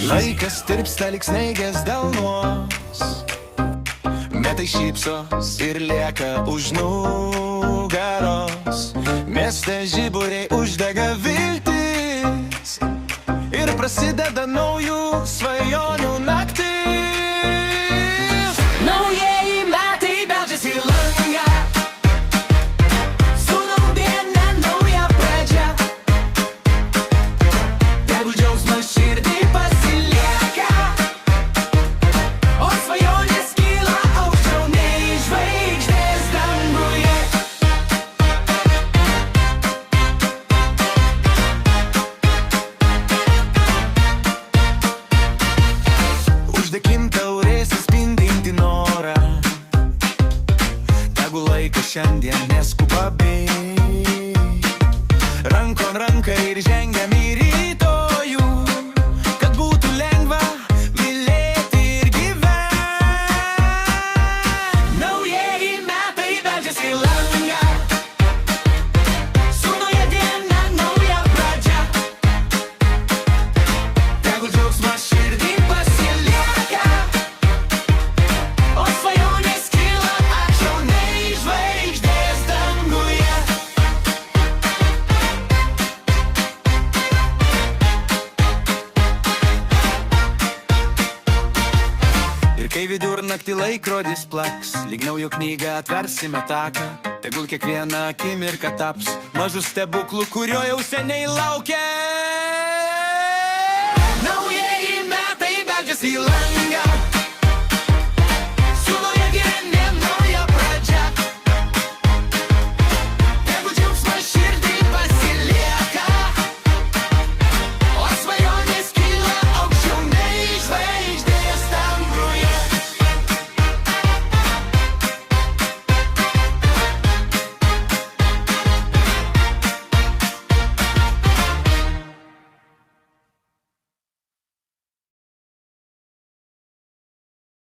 Laikas tirpsta lyg snaigės delnuos, metai šypsos ir lieka už nugaros. Mieste žiburiai uždega viltis ir prasideda naujų svajonių naktis. Naujieji metai beldžiasi į langą, su naujiena nauja pradžia. Tegul džiaugsmas širdį pasilieka, o svajonės kyla aukščiau nei žvaigždės danguje. Uždekim taurės atspindinti norą, tegul laikas šiandien neskuba bėgt. Rankon ranką ir žengiam į rytojų, kad būtų lengva mylėti ir gyvent. Naujieji metai beldžiasi į langą, su nauja diena nauja pradžia. Tegul džiaugsmas širdį pasilieka, o svajonės kyla aukščiau nei žvaigždės danguje. Ir kai vidurnaktį laikrodis plaks, lyg naujo knygą atversime taką, tegul kiekviena akimirka taps mažu stebuklu, kurio jau seniai laukia. Naujieji metai beldžiasi į langą.